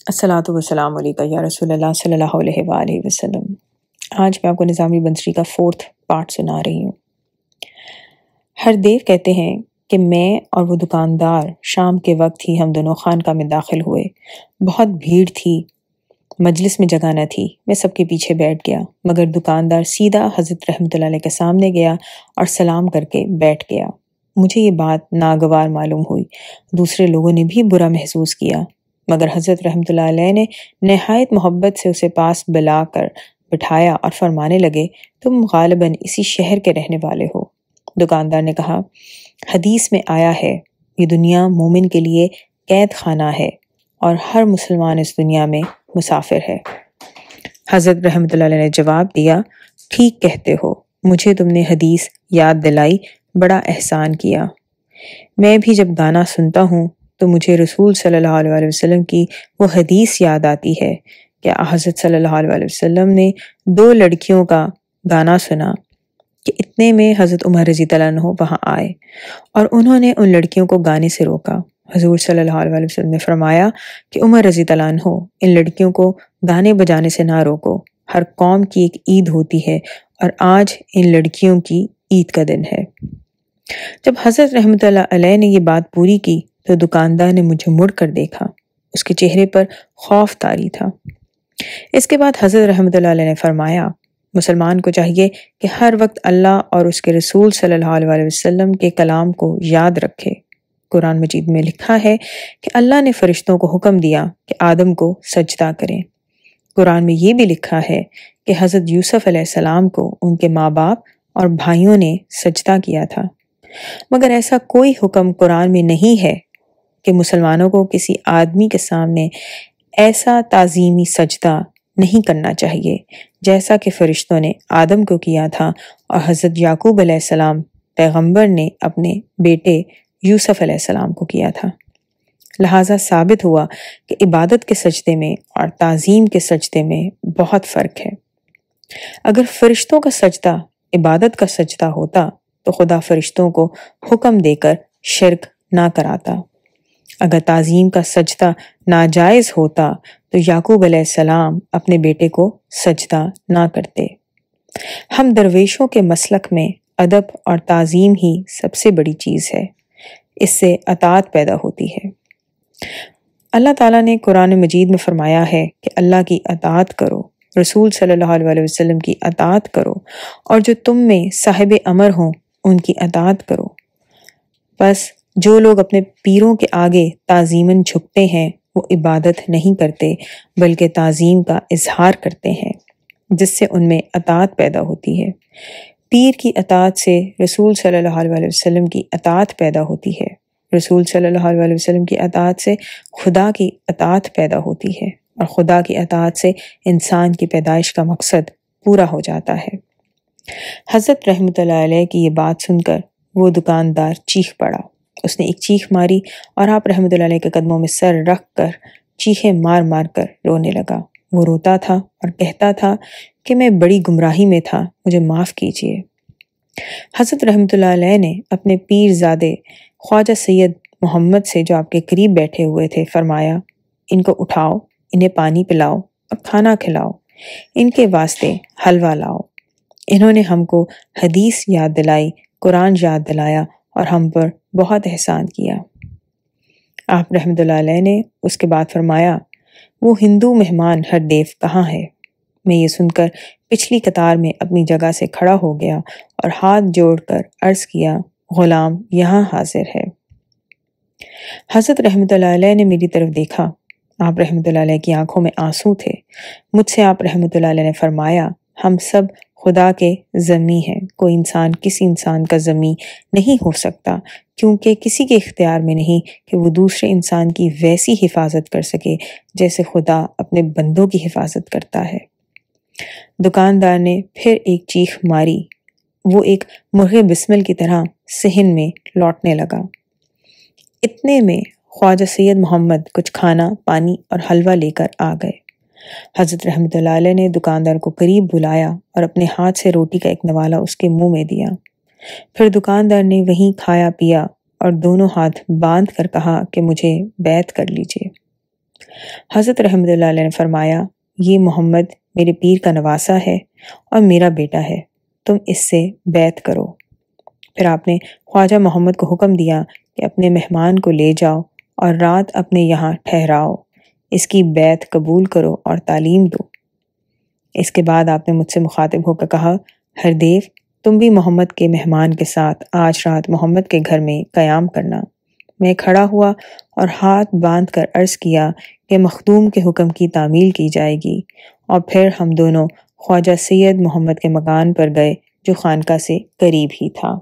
الصلاۃ والسلام علیکہ یا رسول اللہ صلی اللہ علیہ وآلہ وسلم۔ آج میں آپ کو نظامی بنسری کا 4تھ پارٹ سنا رہی ہوں۔ ہردیو کہتے ہیں کہ میں اور وہ دکاندار شام کے وقت ہی ہم دونوں خانقاہ میں داخل ہوئے۔ بہت بھیڑ تھی، مجلس میں جگہ نہ تھی۔ میں سب کے پیچھے بیٹھ گیا، مگر دکاندار سیدھا حضرت رحمۃ اللہ علیہ کے سامنے گیا اور سلام کر کے بیٹھ گیا۔ مجھے یہ بات ناگوار معلوم ہوئی۔ دوسرے لوگوں نے بھی برا محسوس کیا، مگر حضرت رحمۃ اللہ علیہ نے نہایت محبت سے اسے پاس بلا کر بٹھایا اور فرمانے لگے، تم غالباً اسی شہر کے رہنے والے ہو۔ دکاندار نے کہا، حدیث میں آیا ہے، یہ دنیا مومن کے لیے قید خانہ ہے اور ہر مسلمان اس دنیا میں مسافر ہے۔ حضرت رحمۃ اللہ علیہ نے جواب دیا، ٹھیک کہتے ہو، مجھے تم نے حدیث یاد دلائی، بڑا احسان کیا۔ میں بھی جب گانا سنتا ہوں تو مجھے رسول صلی اللہ علیہ وسلم کی وہ حدیث یاد آتی ہے کہ حضرت صلی اللہ علیہ وسلم نے 2 لڑکیوں کا گانا سنا کہ اتنے میں حضرت عمر رضی اللہ عنہ وہاں آئے اور انہوں نے ان لڑکیوں کو گانے سے روکا۔ حضور صلی اللہ علیہ وسلم نے فرمایا کہ عمر رضی اللہ عنہ، ان لڑکیوں کو گانے بجانے سے نہ روکو، ہر قوم کی ایک عید ہوتی ہے اور آج ان لڑکیوں کی عید کا دن ہے۔ جب حضرت رحمۃ اللہ علیہ نے یہ بات پوری کی تو دکاندار نے مجھے مڑ کر دیکھا، اس کے چہرے پر خوف طاری تھا۔ اس کے بعد حضرت رحمۃ اللہ علیہ نے فرمایا، مسلمان کو چاہیے کہ ہر وقت اللہ اور اس کے رسول صلی اللہ علیہ وسلم کے کلام کو یاد رکھے۔ قرآن مجید میں لکھا ہے کہ اللہ نے فرشتوں کو حکم دیا کہ آدم کو سجدہ کریں۔ قرآن میں یہ بھی لکھا ہے کہ حضرت یوسف علیہ السلام کو ان کے ماں باپ اور بھائیوں نے سجدہ کیا تھا، مگر ایسا کوئی حکم قرآن میں نہیں ہے کہ مسلمانوں کو کسی آدمی کے سامنے ایسا تعظیمی سجدہ نہیں کرنا چاہیے جیسا کہ فرشتوں نے آدم کو کیا تھا اور حضرت یعقوب علیہ السلام پیغمبر نے اپنے بیٹے یوسف علیہ السلام کو کیا تھا۔ لہٰذا ثابت ہوا کہ عبادت کے سجدے میں اور تعظیم کے سجدے میں بہت فرق ہے۔ اگر فرشتوں کا سجدہ عبادت کا سجدہ ہوتا تو خدا فرشتوں کو حکم دے کر شرک نہ کراتا۔ اگر تعظیم کا سجدہ ناجائز ہوتا تو یعقوب علیہ السلام اپنے بیٹے کو سجدہ نہ کرتے۔ ہم درویشوں کے مسلک میں ادب اور تعظیم ہی سب سے بڑی چیز ہے، اس سے اطاعت پیدا ہوتی ہے۔ اللہ تعالیٰ نے قرآن مجید میں فرمایا ہے کہ اللہ کی اطاعت کرو، رسول صلی اللہ علیہ وسلم کی اطاعت کرو، اور جو تم میں صاحب امر ہوں ان کی اطاعت کرو۔ بس جو لوگ اپنے پیروں کے آگے تعظیماً جھکتے ہیں وہ عبادت نہیں کرتے بلکہ تعظیم کا اظہار کرتے ہیں، جس سے ان میں اطاعت پیدا ہوتی ہے۔ پیر کی اطاعت سے رسول صلی اللہ علیہ وسلم کی اطاعت پیدا ہوتی ہے، رسول صلی اللہ علیہ وسلم کی اطاعت سے خدا کی اطاعت پیدا ہوتی ہے، اور خدا کی اطاعت سے انسان کی پیدائش کا مقصد پورا ہو جاتا ہے۔ حضرت رحمۃ اللہ علیہ کی یہ بات سن کر وہ دکاندار چیخ پڑا۔ اس نے ایک چیخ ماری اور آپ رحمۃ اللہ علیہ کے قدموں میں سر رکھ کر چیخیں مار مار کر رونے لگا۔ وہ روتا تھا اور کہتا تھا کہ میں بڑی گمراہی میں تھا، مجھے معاف کیجیے۔ حضرت رحمۃ اللہ علیہ نے اپنے پیر زادے خواجہ سید محمد سے، جو آپ کے قریب بیٹھے ہوئے تھے، فرمایا، ان کو اٹھاؤ، انہیں پانی پلاؤ اور کھانا کھلاؤ، ان کے واسطے حلوہ لاؤ۔ انہوں نے ہم کو حدیث یاد دلائی، قرآن یاد دلایا اور ہم پر بہت احسان کیا۔ آپ رحمۃ اللہ علیہ نے اس کے بعد فرمایا، وہ ہندو مہمان ہردیو کہاں ہے؟ میں یہ سن کر پچھلی قطار میں اپنی جگہ سے کھڑا ہو گیا اور ہاتھ جوڑ کر عرض کیا، غلام یہاں حاضر ہے۔ حضرت رحمۃ اللہ علیہ نے میری طرف دیکھا۔ آپ رحمۃ اللہ علیہ کی آنکھوں میں آنسو تھے۔ مجھ سے آپ رحمۃ اللہ علیہ نے فرمایا، ہم سب خدا کے ذمی ہیں، کوئی انسان کسی انسان کا ذمی نہیں ہو سکتا، کیونکہ کسی کے اختیار میں نہیں کہ وہ دوسرے انسان کی ویسی حفاظت کر سکے جیسے خدا اپنے بندوں کی حفاظت کرتا ہے۔ دکاندار نے پھر ایک چیخ ماری، وہ ایک مرغ بسمل کی طرح صحن میں لوٹنے لگا۔ اتنے میں خواجہ سید محمد کچھ کھانا، پانی اور حلوہ لے کر آ گئے۔ حضرت رحمۃ اللہ علیہ نے دکاندار کو قریب بلایا اور اپنے ہاتھ سے روٹی کا ایک نوالہ اس کے منہ میں دیا۔ پھر دکاندار نے وہیں کھایا پیا اور دونوں ہاتھ باندھ کر کہا کہ مجھے بیعت کر لیجیے۔ حضرت رحمۃ اللہ علیہ نے فرمایا، یہ محمد میرے پیر کا نواسہ ہے اور میرا بیٹا ہے، تم اس سے بیعت کرو۔ پھر آپ نے خواجہ محمد کو حکم دیا کہ اپنے مہمان کو لے جاؤ اور رات اپنے یہاں ٹھہراؤ، اس کی بیعت قبول کرو اور تعلیم دو۔ اس کے بعد آپ نے مجھ سے مخاطب ہو کر کہا، ہردیو، تم بھی محمد کے مہمان کے ساتھ آج رات محمد کے گھر میں قیام کرنا۔ میں کھڑا ہوا اور ہاتھ باندھ کر عرض کیا کہ مخدوم کے حکم کی تعمیل کی جائے گی، اور پھر ہم دونوں خواجہ سید محمد کے مکان پر گئے جو خانقاہ سے قریب ہی تھا۔